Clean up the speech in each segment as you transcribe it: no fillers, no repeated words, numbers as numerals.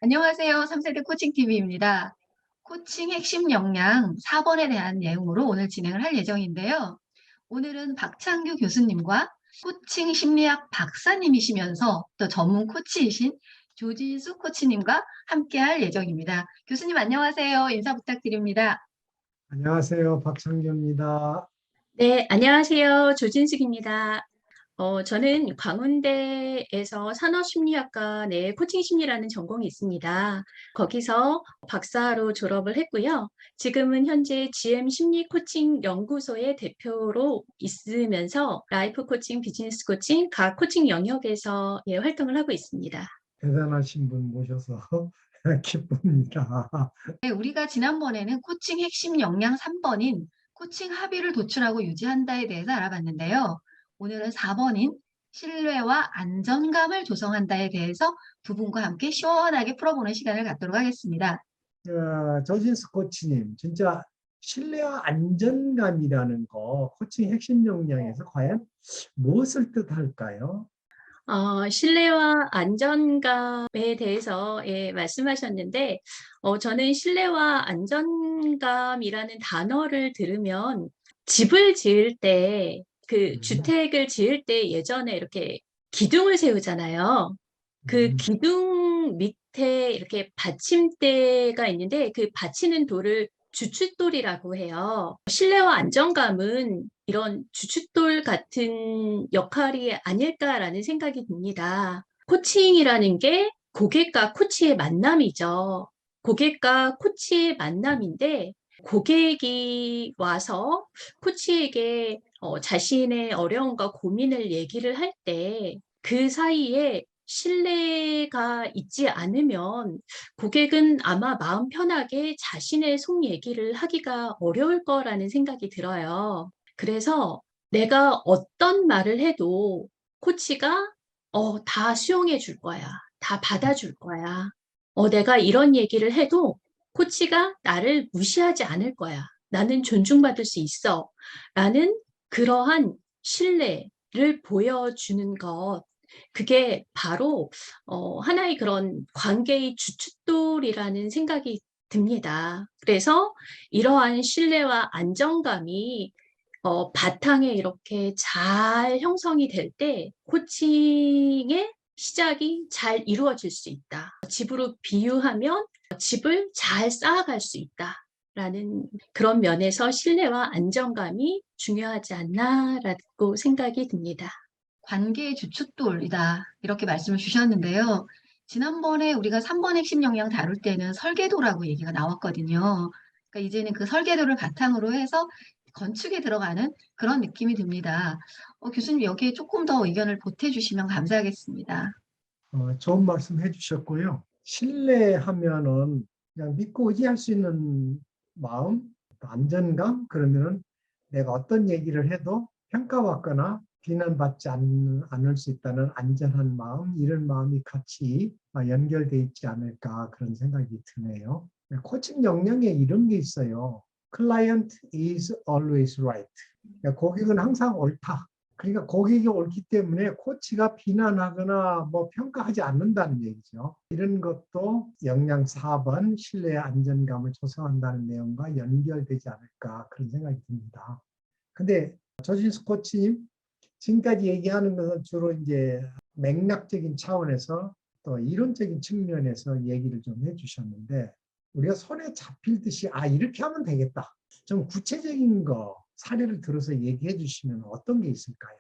안녕하세요. 3세대 코칭TV입니다. 코칭 핵심 역량 4번에 대한 내용으로 오늘 진행을 할 예정인데요. 오늘은 박창규 교수님과 코칭 심리학 박사님이시면서 또 전문 코치이신 조진수 코치님과 함께 할 예정입니다. 교수님 안녕하세요. 인사 부탁드립니다. 안녕하세요. 박창규입니다. 네, 안녕하세요. 조진숙입니다. 저는 광운대에서 산업심리학과 내 코칭심리라는 전공이 있습니다. 거기서 박사로 졸업을 했고요. 지금은 현재 GM 심리코칭 연구소의 대표로 있으면서 라이프 코칭, 비즈니스 코칭, 각 코칭 영역에서 활동을 하고 있습니다. 대단하신 분 모셔서 기쁩니다. 네, 우리가 지난번에는 코칭 핵심 역량 3번인 코칭 합의를 도출하고 유지한다에 대해서 알아봤는데요. 오늘은 4번인 신뢰와 안정감을 조성한다에 대해서 두 분과 함께 시원하게 풀어보는 시간을 갖도록 하겠습니다. 조진수 코치님, 진짜 신뢰와 안전감이라는 거 코칭 핵심 역량에서 과연 무엇을 뜻할까요? 신뢰와 안전감에 대해서 말씀하셨는데, 저는 신뢰와 안전감이라는 단어를 들으면 집을 지을 때, 주택을 지을 때 예전에 이렇게 기둥을 세우잖아요. 그 기둥 밑에 이렇게 받침대가 있는데 그 받치는 돌을 주춧돌이라고 해요. 신뢰와 안정감은 이런 주춧돌 같은 역할이 아닐까라는 생각이 듭니다. 코칭이라는 게 고객과 코치의 만남이죠. 고객과 코치의 만남인데 고객이 와서 코치에게 자신의 어려움과 고민을 얘기를 할 때 그 사이에 신뢰가 있지 않으면 고객은 아마 마음 편하게 자신의 속 얘기를 하기가 어려울 거라는 생각이 들어요. 그래서 내가 어떤 말을 해도 코치가 다 수용해 줄 거야. 다 받아줄 거야. 내가 이런 얘기를 해도 코치가 나를 무시하지 않을 거야. 나는 존중받을 수 있어. 라는 그러한 신뢰를 보여주는 것. 그게 바로 하나의 그런 관계의 주춧돌이라는 생각이 듭니다. 그래서 이러한 신뢰와 안정감이 바탕에 이렇게 잘 형성이 될 때 코칭의 시작이 잘 이루어질 수 있다. 집으로 비유하면 집을 잘 쌓아갈 수 있다라는 그런 면에서 신뢰와 안정감이 중요하지 않나라고 생각이 듭니다. 관계의 주춧돌이다. 이렇게 말씀을 주셨는데요. 지난번에 우리가 3번 핵심 역량 다룰 때는 설계도라고 얘기가 나왔거든요. 그러니까 이제는 그 설계도를 바탕으로 해서 건축에 들어가는 그런 느낌이 듭니다. 교수님 여기에 조금 더 의견을 보태주시면 감사하겠습니다. 좋은 말씀 해주셨고요. 신뢰하면은 그냥 믿고 의지할 수 있는 마음, 또 안전감, 그러면은 내가 어떤 얘기를 해도 평가받거나 비난받지 않을 수 있다는 안전한 마음, 이런 마음이 같이 연결돼 있지 않을까 그런 생각이 드네요. 코칭 역량에 이런 게 있어요. Client is always right. 고객은 항상 옳다. 그러니까 고객이 옳기 때문에 코치가 비난하거나 뭐 평가하지 않는다는 얘기죠. 이런 것도 역량 4번 신뢰의 안전감을 조성한다는 내용과 연결되지 않을까 그런 생각이 듭니다. 근데 조진수 코치님 지금까지 얘기하는 것은 주로 이제 맥락적인 차원에서 또 이론적인 측면에서 얘기를 좀 해주셨는데 우리가 손에 잡힐 듯이 이렇게 하면 되겠다. 좀 구체적인 거 사례를 들어서 얘기해 주시면 어떤 게 있을까요?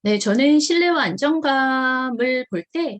네, 저는 신뢰와 안정감을 볼 때,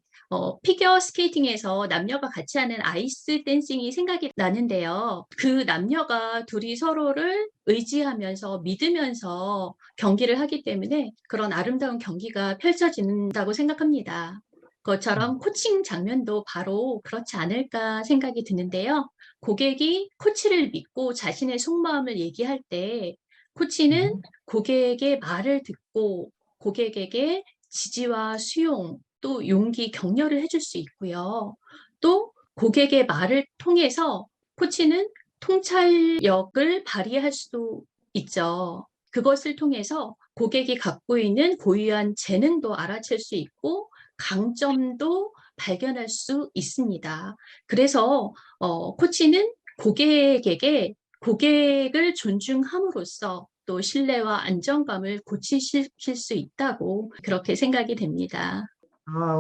피겨 스케이팅에서 남녀가 같이 하는 아이스 댄싱이 생각이 나는데요. 그 남녀가 둘이 서로를 의지하면서 믿으면서 경기를 하기 때문에 그런 아름다운 경기가 펼쳐진다고 생각합니다. 그것처럼 코칭 장면도 바로 그렇지 않을까 생각이 드는데요. 고객이 코치를 믿고 자신의 속마음을 얘기할 때 코치는 고객의 말을 듣고 고객에게 지지와 수용, 또 용기, 격려를 해줄 수 있고요. 또 고객의 말을 통해서 코치는 통찰력을 발휘할 수도 있죠. 그것을 통해서 고객이 갖고 있는 고유한 재능도 알아챌 수 있고 강점도 발견할 수 있습니다. 그래서 코치는 고객을 존중함으로써 또 신뢰와 안정감을 고치실 수 있다고 그렇게 생각이 됩니다.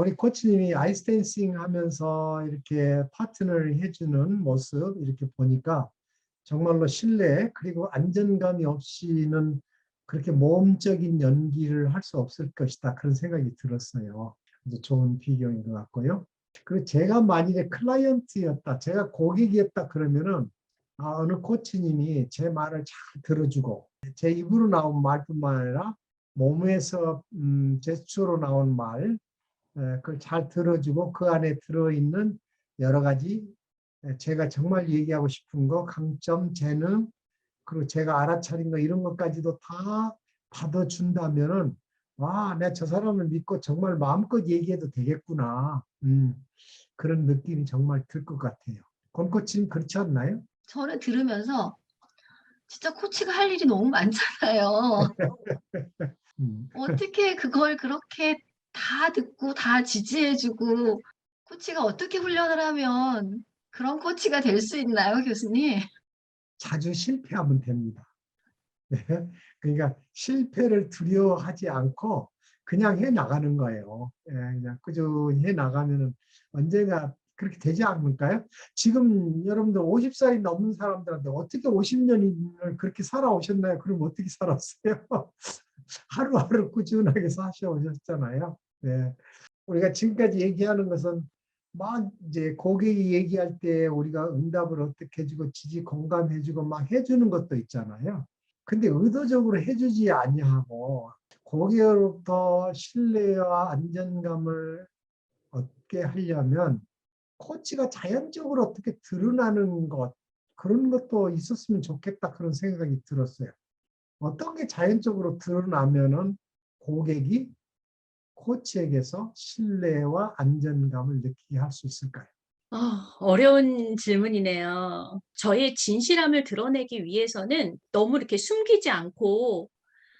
우리 코치님이 아이스 댄싱 하면서 이렇게 파트너를 해주는 모습 이렇게 보니까 정말로 신뢰 그리고 안전감이 없이는 그렇게 모험적인 연기를 할 수 없을 것이다. 그런 생각이 들었어요. 아주 좋은 비교인 것 같고요. 그리고 제가 만일에 클라이언트였다, 제가 고객이었다 그러면은 어느 코치님이 제 말을 잘 들어주고 제 입으로 나온 말뿐만 아니라 몸에서 제스처로 나온 말 그걸 잘 들어주고 그 안에 들어있는 여러 가지 제가 정말 얘기하고 싶은 거, 강점, 재능, 그리고 제가 알아차린 거 이런 것까지도 다 받아준다면은 와, 내가 저 사람을 믿고 정말 마음껏 얘기해도 되겠구나. 그런 느낌이 정말 들 것 같아요. 권코치는 그렇지 않나요? 저는 들으면서 진짜 코치가 할 일이 너무 많잖아요. 음. 어떻게 그걸 그렇게 다 듣고 다 지지해주고 코치가 어떻게 훈련을 하면 그런 코치가 될 수 있나요, 교수님? 자주 실패하면 됩니다. 네. 그러니까 실패를 두려워하지 않고 그냥 해 나가는 거예요. 그냥 꾸준히 해 나가면은 언젠가 그렇게 되지 않을까요? 지금 여러분들 50살이 넘는 사람들한테 어떻게 50년을 그렇게 살아오셨나요? 그럼 어떻게 살았어요? 하루하루 꾸준하게 사셔오셨잖아요. 네. 우리가 지금까지 얘기하는 것은 막 이제 고객이 얘기할 때 우리가 응답을 어떻게 해주고 지지 공감해주고 막 해주는 것도 있잖아요. 근데 의도적으로 해주지 아니하고 고객으로부터 신뢰와 안정감을 얻게 하려면 코치가 자연적으로 어떻게 드러나는 것 그런 것도 있었으면 좋겠다 그런 생각이 들었어요. 어떤 게 자연적으로 드러나면은 고객이 코치에게서 신뢰와 안정감을 느끼게 할 수 있을까요? 어려운 질문이네요. 저의 진실함을 드러내기 위해서는 너무 이렇게 숨기지 않고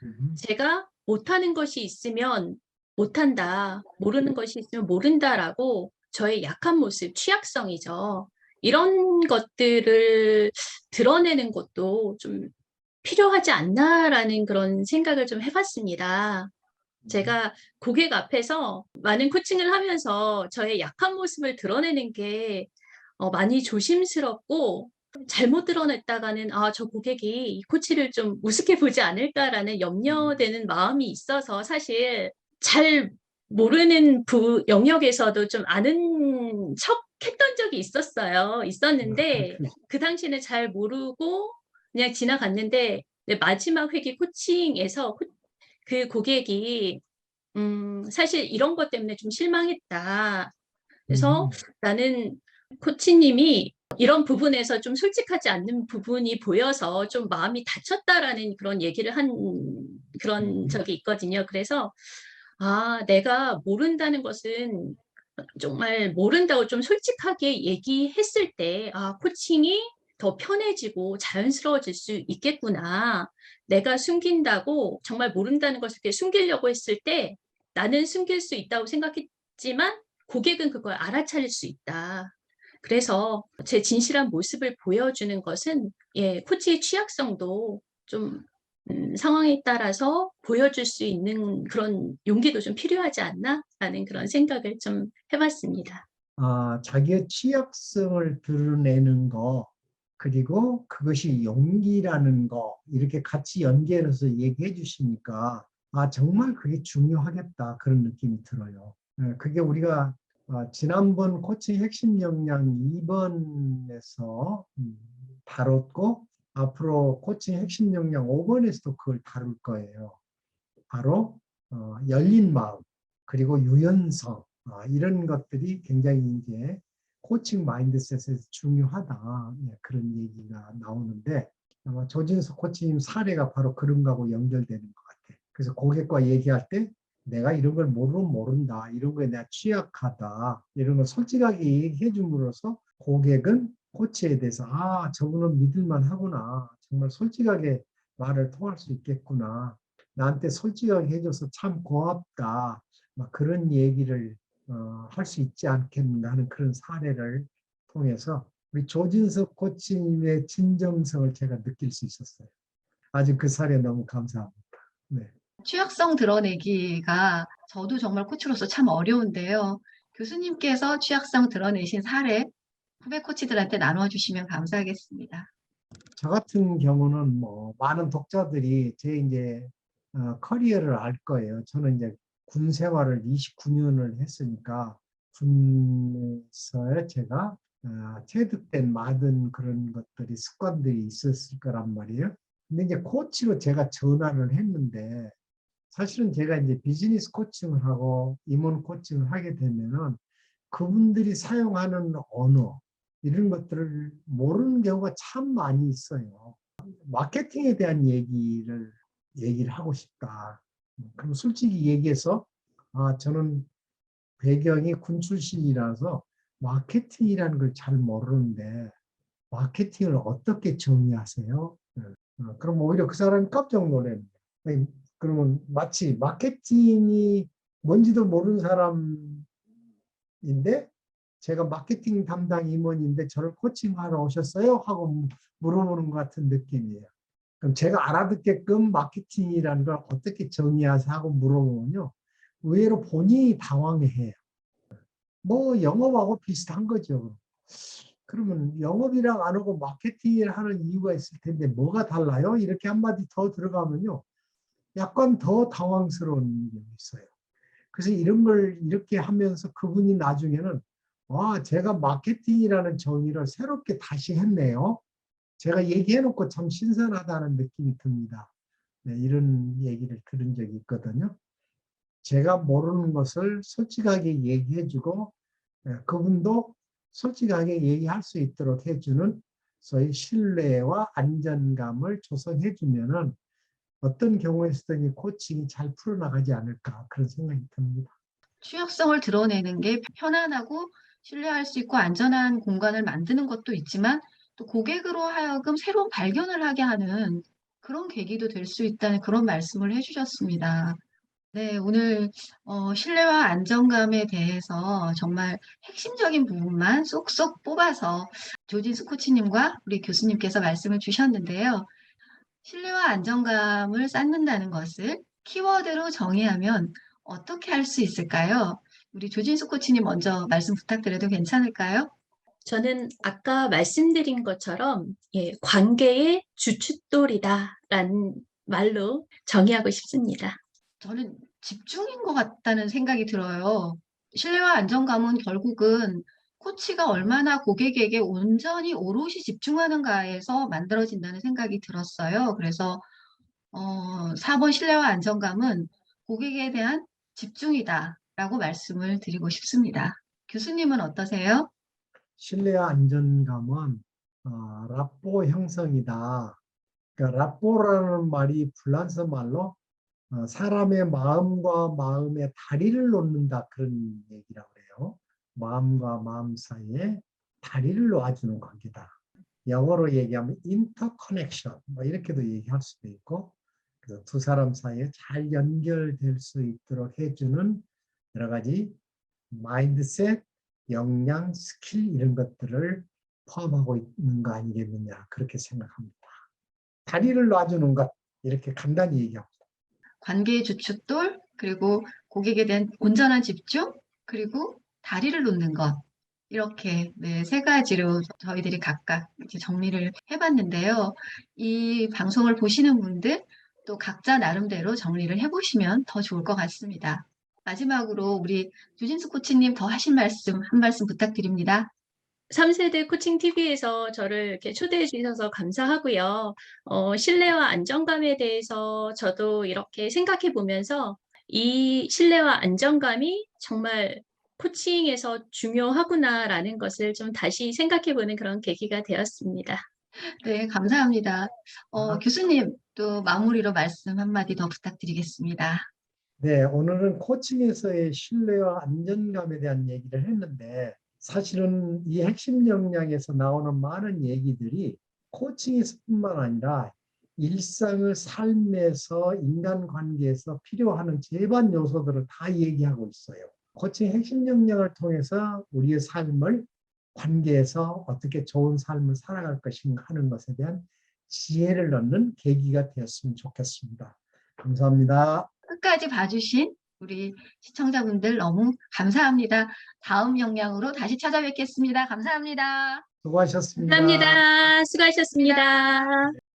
음, 제가 못하는 것이 있으면 못한다, 모르는 것이 있으면 모른다라고 저의 약한 모습, 취약성이죠. 이런 것들을 드러내는 것도 좀 필요하지 않나라는 그런 생각을 좀 해봤습니다. 제가 고객 앞에서 많은 코칭을 하면서 저의 약한 모습을 드러내는 게 많이 조심스럽고 잘못 드러냈다가는 저 고객이 이 코치를 좀 우습게 보지 않을까라는 염려되는 마음이 있어서 사실 잘 모르는 영역에서도 좀 아는 척 했던 적이 있었는데 그렇죠. 그 당시에는 잘 모르고 그냥 지나갔는데 마지막 회기 코칭에서 그 고객이 사실 이런 것 때문에 좀 실망했다. 그래서 음, 나는 코치님이 이런 부분에서 좀 솔직하지 않는 부분이 보여서 좀 마음이 다쳤다라는 그런 얘기를 한 그런 적이 있거든요. 그래서 내가 모른다는 것은 정말 모른다고 좀 솔직하게 얘기했을 때, 코칭이 더 편해지고 자연스러워질 수 있겠구나. 내가 숨긴다고 정말 모른다는 것을 이렇게 숨기려고 했을 때 나는 숨길 수 있다고 생각했지만 고객은 그걸 알아차릴 수 있다. 그래서 제 진실한 모습을 보여주는 것은 코치의 취약성도 좀 상황에 따라서 보여줄 수 있는 그런 용기도 좀 필요하지 않나? 라는 그런 생각을 좀 해봤습니다. 자기의 취약성을 드러내는 거, 그리고 그것이 용기라는 거, 이렇게 같이 연계해서 얘기해 주시니까, 정말 그게 중요하겠다. 그런 느낌이 들어요. 그게 우리가 지난번 코칭 핵심 역량 2번에서 다뤘고, 앞으로 코칭 핵심 역량 5번에서도 그걸 다룰 거예요. 바로 열린 마음 그리고 유연성 이런 것들이 굉장히 이제 코칭 마인드셋에서 중요하다 그런 얘기가 나오는데 아마 조진석 코치님 사례가 바로 그런 거하고 연결되는 것 같아요. 그래서 고객과 얘기할 때 내가 이런 걸 모른다 이런 거에 내가 취약하다 이런 걸 솔직하게 얘기해 줌으로써 고객은 코치에 대해서 저분은 믿을만 하구나 정말 솔직하게 말을 통할 수 있겠구나 나한테 솔직하게 해줘서 참 고맙다. 막 그런 얘기를 할 수 있지 않겠는가 하는 그런 사례를 통해서 우리 조진석 코치님의 진정성을 제가 느낄 수 있었어요. 아주 그 사례 너무 감사합니다. 네. 취약성 드러내기가 저도 정말 코치로서 참 어려운데요. 교수님께서 취약성 드러내신 사례 후배 코치들한테 나눠 주시면 감사하겠습니다. 저 같은 경우는 뭐 많은 독자들이 제 이제 커리어를 알 거예요. 저는 이제 군 생활을 29년을 했으니까 군에서 제가 체득된 많은 그런 것들이 습관들이 있었을 거란 말이에요. 근데 이제 코치로 제가 전환을 했는데 사실은 제가 이제 비즈니스 코칭을 하고 임원 코칭을 하게 되면은 그분들이 사용하는 언어 이런 것들을 모르는 경우가 참 많이 있어요. 마케팅에 대한 얘기를 하고 싶다. 그럼 솔직히 얘기해서 저는 배경이 군 출신이라서 마케팅이라는 걸 잘 모르는데 마케팅을 어떻게 정의하세요? 그럼 오히려 그 사람이 깜짝 놀랍니다. 그러면 마치 마케팅이 뭔지도 모르는 사람인데 제가 마케팅 담당 임원인데 저를 코칭하러 오셨어요? 하고 물어보는 것 같은 느낌이에요. 그럼 제가 알아듣게끔 마케팅이라는 걸 어떻게 정의하세요? 하고 물어보면요. 의외로 본인이 당황해요. 뭐 영업하고 비슷한 거죠. 그러면 영업이랑 안 하고 마케팅을 하는 이유가 있을 텐데 뭐가 달라요? 이렇게 한마디 더 들어가면요. 약간 더 당황스러운 게 있어요. 그래서 이런 걸 이렇게 하면서 그분이 나중에는 제가 마케팅이라는 정의를 새롭게 다시 했네요. 제가 얘기해놓고 참 신선하다는 느낌이 듭니다. 네, 이런 얘기를 들은 적이 있거든요. 제가 모르는 것을 솔직하게 얘기해주고 그분도 솔직하게 얘기할 수 있도록 해주는 소위 신뢰와 안전감을 조성해주면은 어떤 경우에서든 코칭이 잘 풀어나가지 않을까 그런 생각이 듭니다. 취약성을 드러내는 게 편안하고 신뢰할 수 있고 안전한 공간을 만드는 것도 있지만 또 고객으로 하여금 새로운 발견을 하게 하는 그런 계기도 될 수 있다는 그런 말씀을 해주셨습니다. 네, 오늘 신뢰와 안정감에 대해서 정말 핵심적인 부분만 쏙쏙 뽑아서 조진수 코치님과 우리 교수님께서 말씀을 주셨는데요. 신뢰와 안정감을 쌓는다는 것을 키워드로 정의하면 어떻게 할 수 있을까요? 우리 조진수 코치님 먼저 말씀 부탁드려도 괜찮을까요? 저는 아까 말씀드린 것처럼 관계의 주춧돌이다라는 말로 정의하고 싶습니다. 저는 집중인 것 같다는 생각이 들어요. 신뢰와 안정감은 결국은 코치가 얼마나 고객에게 온전히 오롯이 집중하는가에서 만들어진다는 생각이 들었어요. 그래서 4번 신뢰와 안정감은 고객에 대한 집중이다라고 말씀을 드리고 싶습니다. 교수님은 어떠세요? 신뢰와 안전감은 라포 형성이다. 그러니까 라포라는 말이 프랑스 말로 사람의 마음과 마음의 다리를 놓는다 그런 얘기라고 해요. 마음과 마음 사이에 다리를 놓아주는 관계다. 영어로 얘기하면 인터커넥션 뭐 이렇게도 얘기할 수도 있고 그래서 두 사람 사이에 잘 연결될 수 있도록 해주는 여러 가지 마인드셋, 역량, 스킬 이런 것들을 포함하고 있는 거 아니겠느냐 그렇게 생각합니다. 다리를 놔주는 것 이렇게 간단히 얘기합니다. 관계의 주춧돌, 그리고 고객에 대한 온전한 집중, 그리고 다리를 놓는 것. 이렇게 네, 세 가지로 저희들이 각각 이제 정리를 해봤는데요. 이 방송을 보시는 분들 또 각자 나름대로 정리를 해보시면 더 좋을 것 같습니다. 마지막으로 우리 조진수 코치님 더 하실 말씀 한 말씀 부탁드립니다. 3세대 코칭 TV에서 저를 이렇게 초대해 주셔서 감사하고요. 신뢰와 안정감에 대해서 저도 이렇게 생각해 보면서 이 신뢰와 안정감이 정말 코칭에서 중요하구나라는 것을 좀 다시 생각해 보는 그런 계기가 되었습니다. 네, 감사합니다. 교수님 또 마무리로 말씀 한마디 더 부탁드리겠습니다. 네, 오늘은 코칭에서의 신뢰와 안전감에 대한 얘기를 했는데 사실은 이 핵심 역량에서 나오는 많은 얘기들이 코칭에서뿐만 아니라 일상의 삶에서 인간관계에서 필요하는 제반 요소들을 다 얘기하고 있어요. 코칭 핵심 역량을 통해서 우리의 삶을 관계에서 어떻게 좋은 삶을 살아갈 것인가 하는 것에 대한 지혜를 얻는 계기가 되었으면 좋겠습니다. 감사합니다. 끝까지 봐주신 우리 시청자분들 너무 감사합니다. 다음 영상으로 다시 찾아뵙겠습니다. 감사합니다. 수고하셨습니다. 감사합니다. 수고하셨습니다.